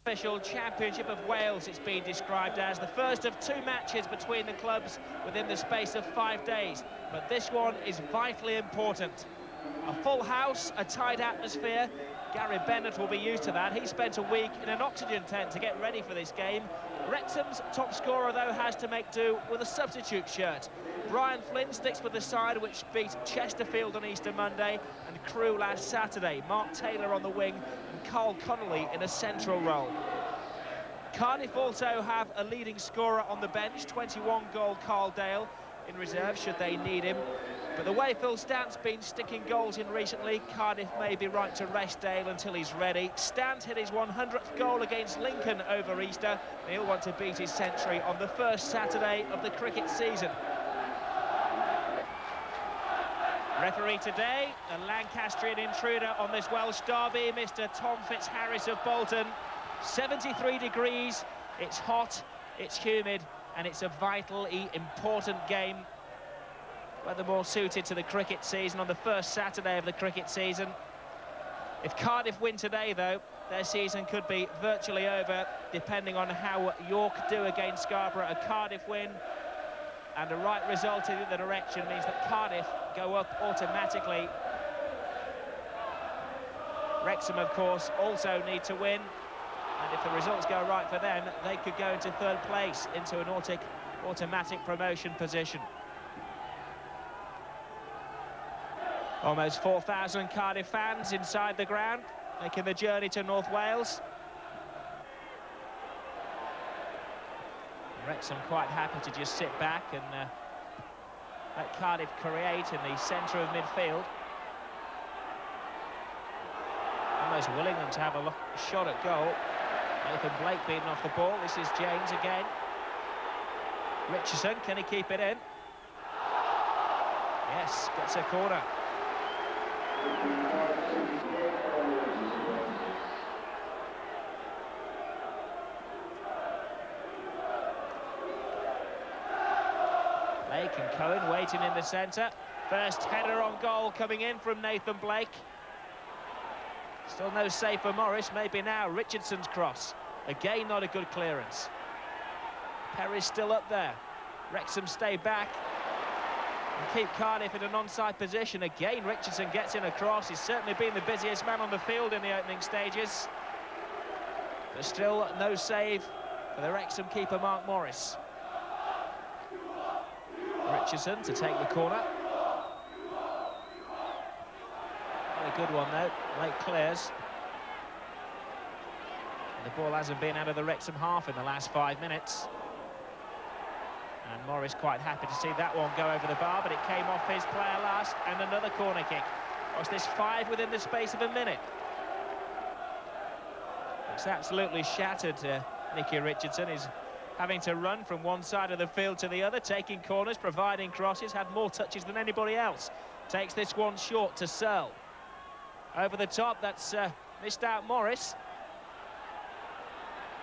unofficial Championship of Wales, it's been described as the first of 2 matches between the clubs within the space of 5 days. But this one is vitally important. A full house, a tight atmosphere. Gary Bennett will be used to that. He spent a week in an oxygen tent to get ready for this game. Wrexham's top scorer, though, has to make do with a substitute shirt. Brian Flynn sticks with the side which beat Chesterfield on Easter Monday and Crewe last Saturday. Mark Taylor on the wing and Carl Connolly in a central role. Cardiff also have a leading scorer on the bench, 21-goal Carl Dale, in reserve should they need him. But the way Phil Stant's been sticking goals in recently, Cardiff may be right to rest Dale until he's ready. Stant hit his 100th goal against Lincoln over Easter, and he'll want to beat his century on the first Saturday of the cricket season. Referee today, a Lancastrian intruder on this Welsh derby, Mr. Tom Fitzharris of Bolton. 73 degrees, it's hot, it's humid, and it's a vitally important game. Whether more suited to the cricket season on the first Saturday of the cricket season. If Cardiff win today, though, their season could be virtually over, depending on how York do against Scarborough. A Cardiff win and a right result in the direction means that Cardiff go up automatically. Wrexham, of course, also need to win, and if the results go right for them, they could go into 3rd place, into an automatic promotion position. Almost 4,000 Cardiff fans inside the ground, making the journey to North Wales. Wrexham quite happy to just sit back and let Cardiff create in the centre of midfield. Almost willing them to have a shot at goal. Nathan Blake beaten off the ball. This is James again. Richardson, can he keep it in? Yes, gets a corner. Blake and Cohen waiting in the centre. First header on goal coming in from Nathan Blake. Still no save for Morris, maybe now. Richardson's cross. Again, not a good clearance. Perry's still up there. Wrexham stay back and keep Cardiff in an onside position. Again, Richardson gets in a cross. He's certainly been the busiest man on the field in the opening stages. But still no save for the Wrexham keeper, Mark Morris. Richardson to take the corner. Not a good one, though. Late clears. And the ball hasn't been out of the Wrexham half in the last 5 minutes. And Morris quite happy to see that one go over the bar, but it came off his player last, and another corner kick. Was this 5 within the space of a minute? It's absolutely shattered, Nicky Richardson. He's having to run from one side of the field to the other, taking corners, providing crosses, had more touches than anybody else. Takes this one short to Searle. Over the top, that's missed out Morris.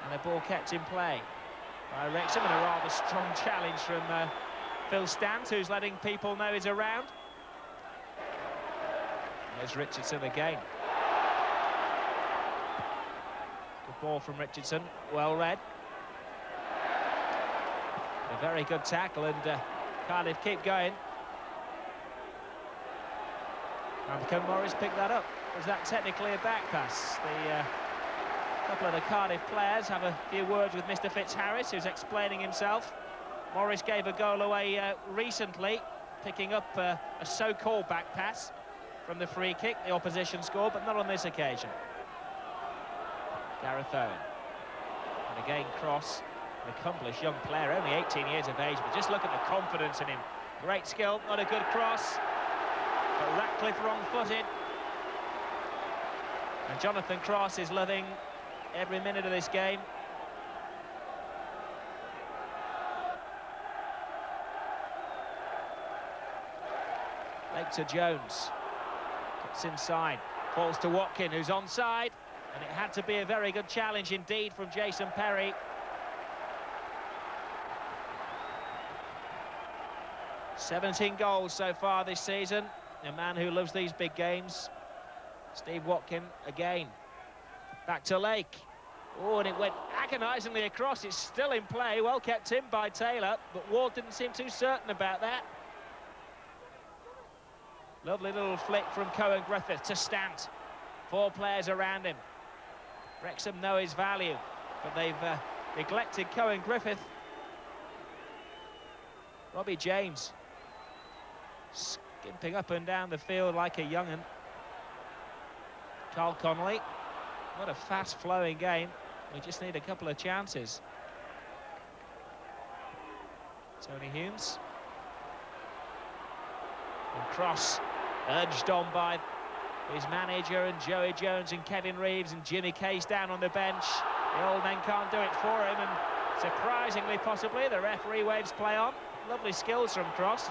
And the ball kept in play by Wrexham, and a rather strong challenge from Phil Stant, who's letting people know he's around. There's Richardson again. Good ball from Richardson, well read. A very good tackle, and Cardiff keep going. And can Morris pick that up? Was that technically a back pass? The couple of the Cardiff players have a few words with Mr. Fitzharris, who's explaining himself. Morris gave a goal away recently, picking up a so-called back pass from the free kick. The opposition scored, but not on this occasion. Gareth Owen. And again, cross. An accomplished young player, only 18 years of age, but just look at the confidence in him. Great skill, not a good cross. But Ratcliffe wrong-footed. And Jonathan Cross is loving every minute of this game. Lake to Jones. Gets inside. Falls to Watkin, who's onside. And it had to be a very good challenge indeed from Jason Perry. "17 goals so far this season. A man who loves these big games. Steve Watkin again. Back to Lake. Oh, and it went agonisingly across. It's still in play. Well kept in by Taylor, but Ward didn't seem too certain about that. Lovely little flick from Cohen Griffith to Stant. 4 players around him. Wrexham know his value, but they've neglected Cohen Griffith. Robbie James skimping up and down the field like a young'un. Carl Connolly. What a fast-flowing game. We just need a couple of chances. Tony Humes. And Cross, urged on by his manager and Joey Jones and Kevin Reeves and Jimmy Case down on the bench. The old men can't do it for him, and surprisingly, possibly, the referee waves play on. Lovely skills from Cross.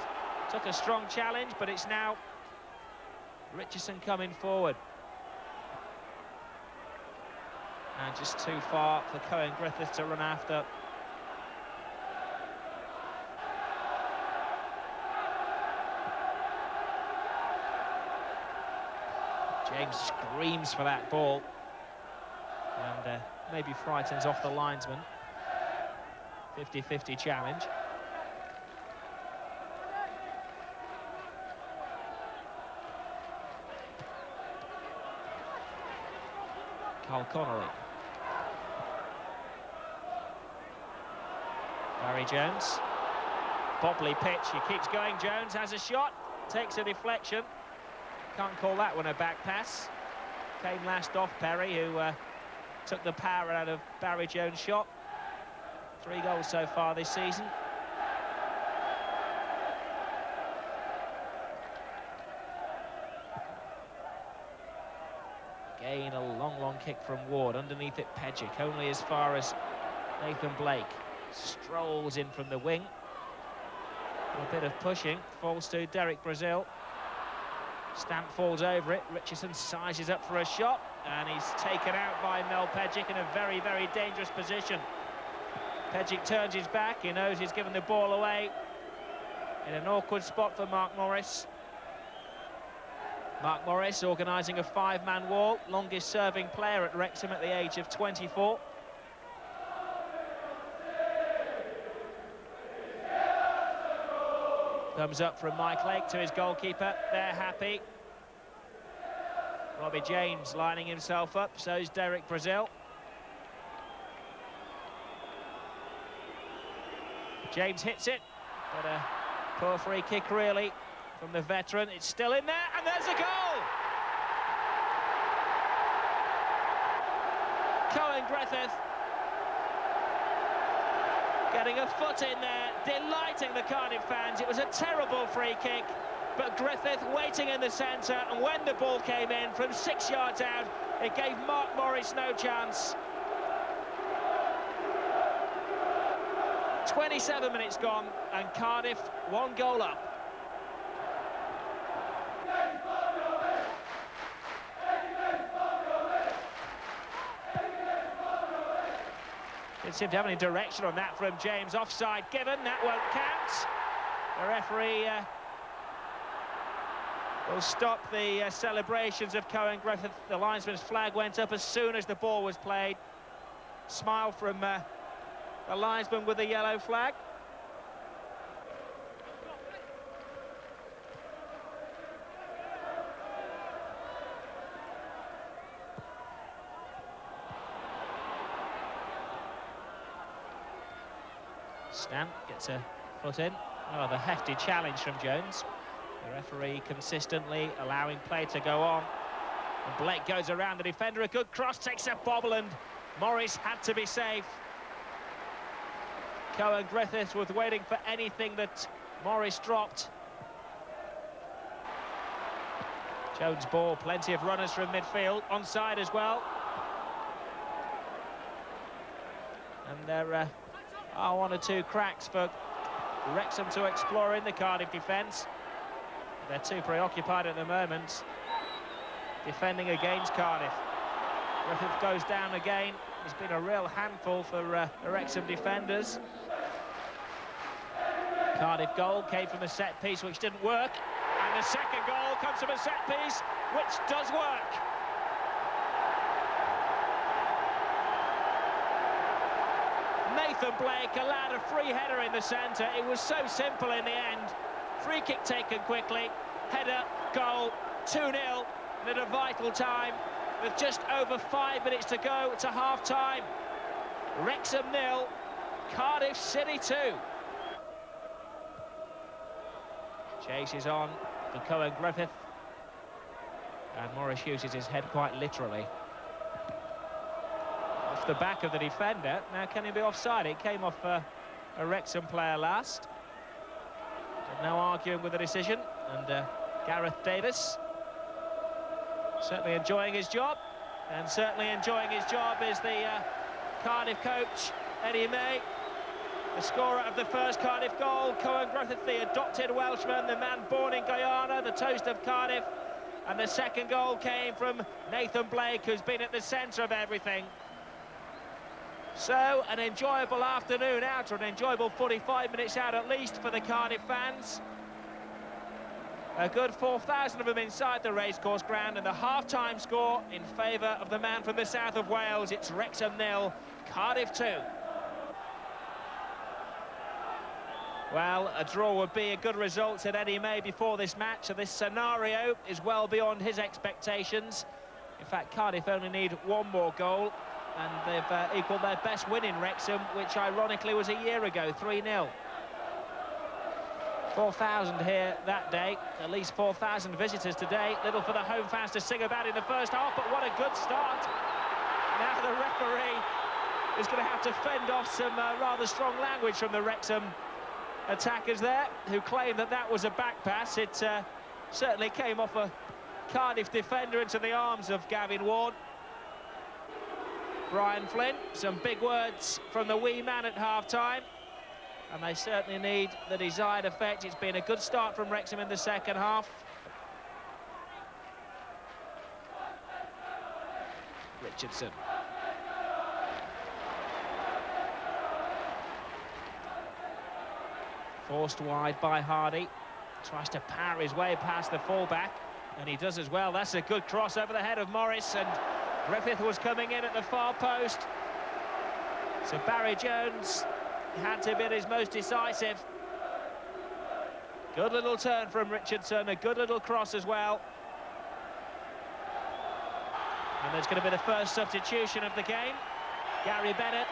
Took a strong challenge, but it's now Richardson coming forward. And just too far for Cohen Griffith to run after. James screams for that ball and maybe frightens off the linesman. 50-50 challenge. Carl Connolly. Barry Jones. Bobbly pitch, he keeps going. Jones has a shot, takes a deflection. Can't call that one a back pass. Came last off Perry, who took the power out of Barry Jones' shot. 3 goals so far this season. Again, a long kick from Ward. Underneath it, Pedgic, only as far as Nathan Blake. Strolls in from the wing. A bit of pushing, falls to Derek Brazil. Stamp falls over it. Richardson sizes up for a shot, and he's taken out by Mel Pedgic in a very dangerous position. Pedgic turns his back. He knows he's given the ball away in an awkward spot for Mark Morris. Mark Morris organising a 5-man wall, longest serving player at Wrexham at the age of 24. Thumbs up from Mike Lake to his goalkeeper. They're happy. Robbie James lining himself up, so's Derek Brazil. James hits it, but a poor free kick really from the veteran. It's still in there, and there's a goal! Cohen Griffith getting a foot in there, delighting the Cardiff fans. It was a terrible free kick, but Griffith waiting in the centre, and when the ball came in from 6 yards out, it gave Mark Morris no chance. 27 minutes gone, and Cardiff 1 goal up. Didn't seem to have any direction on that from James. Offside given, that won't count. The referee will stop the celebrations of Cohen Griffith. The linesman's flag went up as soon as the ball was played. Smile from the linesman with the yellow flag. Stamp gets a foot in. Oh, the hefty challenge from Jones. The referee consistently allowing play to go on. And Blake goes around the defender. A good cross, takes a bobble, and Morris had to be safe. Cohen Griffith was waiting for anything that Morris dropped. Jones' ball, plenty of runners from midfield. Onside as well. And there are 1 or 2 cracks for Wrexham to explore in the Cardiff defence. They're too preoccupied at the moment defending against Cardiff. Griffith goes down again. It's been a real handful for the Wrexham defenders. Cardiff goal came from a set piece which didn't work, and the second goal comes from a set piece which does work. Nathan Blake allowed a free header in the centre. It was so simple in the end. Free kick taken quickly, header, goal, 2-0, and at a vital time, with just over 5 minutes to go to half-time. Wrexham 0, Cardiff City 2. Chase is on for Cohen Griffith. And Morris uses his head quite literally. Off the back of the defender. Now, can he be offside? It came off a Wrexham player last. No arguing with the decision. And Gareth Davis certainly enjoying his job. And certainly enjoying his job is the Cardiff coach, Eddie May. The scorer of the first Cardiff goal, Cohen Griffith, the adopted Welshman, the man born in Guyana, the toast of Cardiff. And the second goal came from Nathan Blake, who's been at the centre of everything. So, an enjoyable afternoon out, or an enjoyable 45 minutes out at least for the Cardiff fans. A good 4,000 of them inside the Racecourse ground, and the half-time score in favour of the man from the south of Wales. It's Wrexham 0, Cardiff 2. Well, a draw would be a good result, said Eddie May before this match, and this scenario is well beyond his expectations. In fact, Cardiff only need one more goal, and they've equalled their best win in Wrexham, which ironically was a year ago, 3-0. 4,000 here that day, at least 4,000 visitors today. Little for the home fans to sing about in the first half, but what a good start. Now the referee is going to have to fend off some rather strong language from the Wrexham attackers there, who claim that that was a back pass. It certainly came off a Cardiff defender into the arms of Gavin Ward. Brian Flynn, some big words from the wee man at half-time, and they certainly need the desired effect. It's been a good start from Wrexham in the second half. Richardson. Forced wide by Hardy. Tries to power his way past the fullback, and he does as well. That's a good cross over the head of Morris, and Griffith was coming in at the far post. So Barry Jones had to be his most decisive. Good little turn from Richardson, a good little cross as well. And there's going to be the first substitution of the game. Gary Bennett,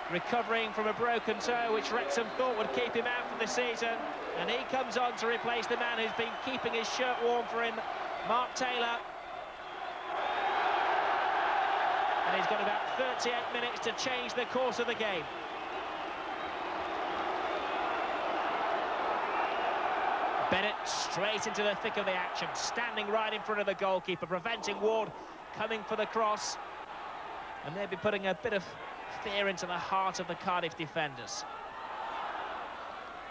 recovering from a broken toe, which Wrexham thought would keep him out for the season. And he comes on to replace the man who's been keeping his shirt warm for him, Mark Taylor. And he's got about 38 minutes to change the course of the game. Bennett straight into the thick of the action, standing right in front of the goalkeeper, preventing Ward coming for the cross. And they'll be putting a bit of fear into the heart of the Cardiff defenders.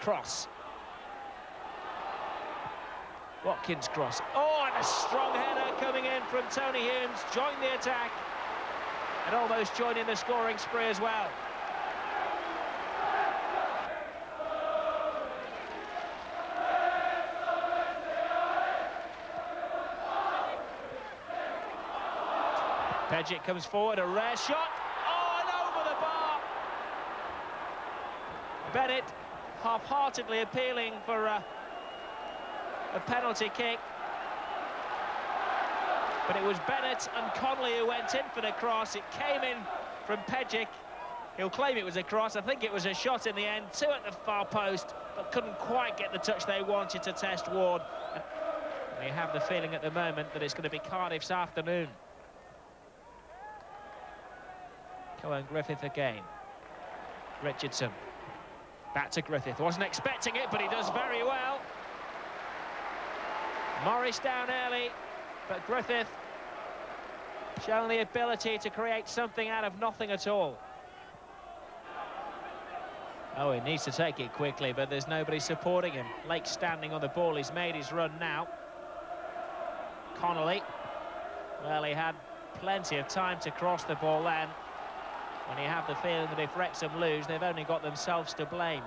Cross. Watkins cross. Oh, and a strong header coming in from Tony Humes. Joined the attack and almost joining the scoring spree as well. Pejic comes forward, a rare shot. Oh, and over the bar. Bennett half-heartedly appealing for a penalty kick. But it was Bennett and Connolly who went in for the cross. It came in from Pejic. He'll claim it was a cross. I think it was a shot in the end. Two at the far post, but couldn't quite get the touch they wanted to test Ward. And you have the feeling at the moment that it's going to be Cardiff's afternoon. Cohen Griffith again. Richardson. Back to Griffith. Wasn't expecting it, but he does very well. Morris down early, but Griffith showing the ability to create something out of nothing at all. Oh, he needs to take it quickly, but there's nobody supporting him. Lake standing on the ball. He's made his run now. Connolly. Well, he had plenty of time to cross the ball then. When you have the feeling that if Wrexham lose, they've only got themselves to blame.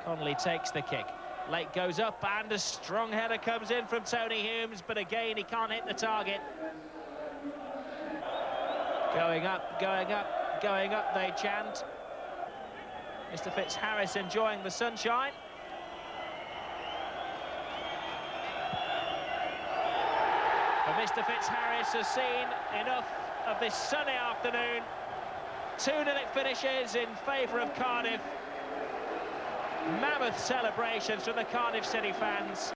Connolly takes the kick. Lake goes up, and a strong header comes in from Tony Humes, but again, he can't hit the target. Going up, keep going up, they chant. Mr. Fitzharris enjoying the sunshine. But Mr. Fitzharris has seen enough of this sunny afternoon. 2-0 it finishes in favour of Cardiff. Mammoth celebrations from the Cardiff City fans.